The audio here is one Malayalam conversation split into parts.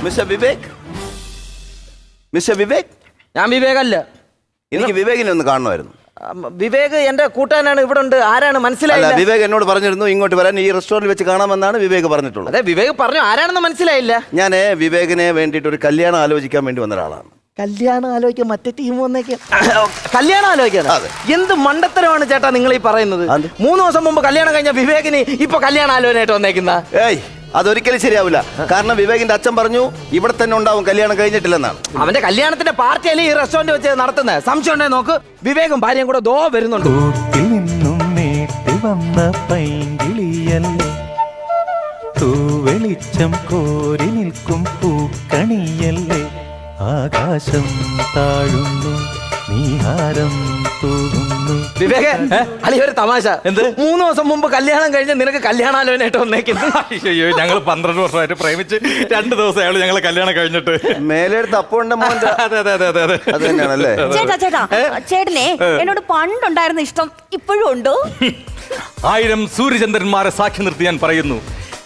Mister Vivek, mister Vivek. ഞാൻ വിവേകല്ല. എനിക്ക് വിവേകിനെ ഒന്ന് കാണണമായിരുന്നു. വിവേക് എന്റെ കൂട്ടാനാണ്, ഇവിടെ ഉണ്ട്. ആരാണ് മനസ്സിലായില്ല? വിവേക് എന്നോട് പറഞ്ഞിരുന്നു ഇങ്ങോട്ട് വരാൻ, ഈ റെസ്റ്റോറന്റിൽ വെച്ച് കാണാമെന്നാണ് വിവേക് പറഞ്ഞിട്ടുള്ളത്. അതെ, വിവേക് പറഞ്ഞു. ആരാണെന്ന് മനസ്സിലായില്ല. ഞാൻ വിവേകിനെ വേണ്ടിയിട്ട് ഒരു കല്യാണം ആലോചിക്കാൻ വേണ്ടി വന്ന ഒരാളാണ്. കല്യാണം ആലോചിക്കാൻ മറ്റേ ടീം വന്നേക്കാം. കല്യാണം ആലോചിക്കാൻ എന്ത് മണ്ടത്തരമാണ് ചേട്ടാ നിങ്ങൾ ഈ പറയുന്നത്? 3 ദിവസം മുമ്പ് കല്യാണം കഴിഞ്ഞ വിവേകിന് ഇപ്പൊ കല്യാണം ആലോചനയായിട്ട് വന്നേക്കുന്ന? ഏയ്, അതൊരിക്കലും ശരിയാവില്ല. കാരണം വിവേകിന്റെ അച്ഛൻ പറഞ്ഞു ഇവിടെ തന്നെ ഉണ്ടാവും, കല്യാണം കഴിഞ്ഞിട്ടില്ലെന്നാണ്. അവന്റെ കല്യാണത്തിന്റെ പാർട്ടിയല്ലേ ഈ റെസ്റ്റോറന്റ് വെച്ച് നടത്തുന്നത്. സംശയം ഉണ്ടേ നോക്ക്. വിവേകും ഭാര്യയും കൂടെ ദോ വരുന്നുണ്ട്. വെളിച്ചം കോരി നിൽക്കും പൂക്കണിയല്ലേ, ആകാശം താഴുന്നു, നീഹാരം തൂകുന്നു. വിവേക്, അളി ഒരു തമാശ. എന്ത്? 3 ദിവസം മുമ്പ് കല്യാണം കഴിഞ്ഞ് നിനക്ക് കല്യാണാലോചനയായിട്ട് വന്നേക്കുന്നു? അയ്യോ, ഞങ്ങൾ 12 വർഷമായിട്ട് പ്രേമിച്ച് 2 ദിവസം അയാൾ ഞങ്ങളെ കല്യാണം കഴിഞ്ഞിട്ട് മേലെടുത്ത് അപ്പോണ്ട മോന്റെ. അതെ അതെ അതെ അതെ അത് തന്നെയാണല്ലേ? ചേട്ടനെ എന്നോട് പണ്ടുണ്ടായിരുന്ന ഇഷ്ടം ഇപ്പോഴും ഉണ്ടോ? 1000 സൂര്യചന്ദ്രന്മാരെ സാക്ഷി നിർത്തി ഞാൻ പറയുന്നു,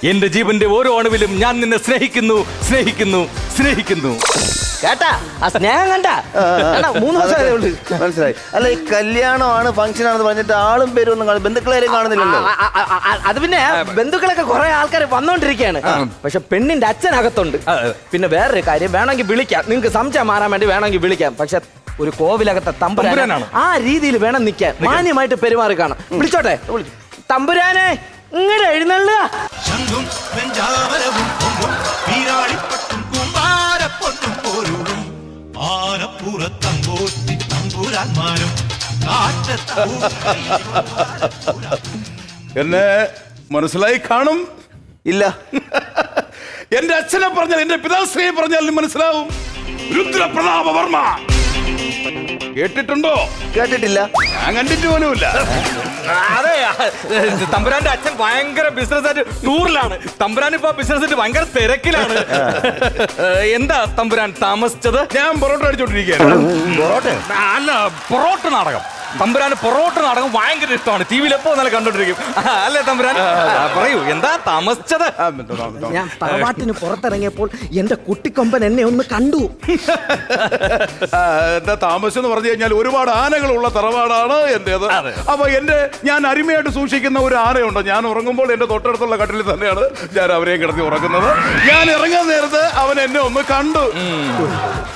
എന്റെ ജീവന്റെ ഓരോ അണുവിലും ഞാൻ നിന്നെ സ്നേഹിക്കുന്നു, സ്നേഹിക്കുന്നു, സ്നേഹിക്കുന്നു. കേട്ടാ ആ സ്നേഹം കണ്ട? 3 ദിവസമേ ഉള്ളൂ. മനസ്സിലായി. അല്ല, ഈ കല്യാണമാണ്, ഫംഗ്ഷൻ ആണെന്ന് പറഞ്ഞിട്ട് ആളും പേരും ഒന്നും ബന്ധുക്കളെയും കാണുന്നില്ലല്ലോ. അത് പിന്നെ ബന്ധുക്കളൊക്കെ കുറെ ആൾക്കാർ വന്നോണ്ടിരിക്കുകയാണ്. പക്ഷെ പെണ്ണിന്റെ അച്ഛനകത്തുണ്ട്. പിന്നെ വേറൊരു കാര്യം, വേണമെങ്കിൽ വിളിക്കാം, നിങ്ങൾക്ക് സംശയം മാറാൻ വേണ്ടി വേണമെങ്കിൽ വിളിക്കാം. പക്ഷെ ഒരു കോവിലകത്തെ തമ്പുരാനാണ്, ആ രീതിയിൽ വേണം നിൽക്കാൻ, മാന്യമായിട്ട് പെരുമാറി കാണാം. വിളിച്ചോട്ടെ? തമ്പുരാനെ ഇങ്ങോട്ട് എഴുന്നള്ളുക. എന്നെ മനസ്സിലായി കാണും. ഇല്ല. എന്റെ അച്ഛനെ പറഞ്ഞാൽ, എന്റെ പിതാശ്രീയെ പറഞ്ഞാൽ മനസ്സിലാവും. രുദ്രപ്രതാപവർമ്മ കേട്ടിട്ടുണ്ടോ? കേട്ടിട്ടില്ല. ഞാൻ കണ്ടിട്ട് പോലുമില്ല. അതെ, തമ്പുരാന്റെ അച്ഛൻ ഭയങ്കര ബിസിനസ് ആയിട്ട് ടൂറിലാണ്. തമ്പുരാൻ ഇപ്പൊ ബിസിനസ് ആയിട്ട് ഭയങ്കര തിരക്കിലാണ്. എന്താ തമ്പുരാൻ താമസിച്ചത്? ഞാൻ പൊറോട്ട അടിച്ചോണ്ടിരിക്കുകയാണ്. അല്ല, പൊറോട്ട നാടകം. തമ്പുരാന് പൊറോട്ട നാടകം ഭയങ്കര ഇഷ്ടമാണ്. ടിവിയിൽ എപ്പോ നല്ല കണ്ടോണ്ടിരിക്കും. അല്ലേ തമ്പുരാൻ? പറയൂ, എന്താ താമസിച്ചത്? ഞാൻ തറവാട്ടിന് പുറത്തിറങ്ങിയപ്പോൾ എന്റെ കുട്ടിക്കൊമ്പൻ എന്നെ ഒന്ന് കണ്ടു. എന്താ താമസം എന്ന് പറഞ്ഞു കഴിഞ്ഞാൽ, ഒരുപാട് ആനകളുള്ള തറവാടാണ് എന്റേത്. അപ്പൊ ഞാൻ അരുമയായിട്ട് സൂക്ഷിക്കുന്ന ഒരു ആനയുണ്ട്. ഞാൻ ഉറങ്ങുമ്പോൾ എന്റെ തൊട്ടടുത്തുള്ള കട്ടിലിൽ തന്നെയാണ് ഞാൻ അവരെയും കിടത്തി ഉറങ്ങുന്നത്. ഞാൻ ഇറങ്ങുന്ന നേരത്ത് അവൻ എന്നെ ഒന്ന് കണ്ടു.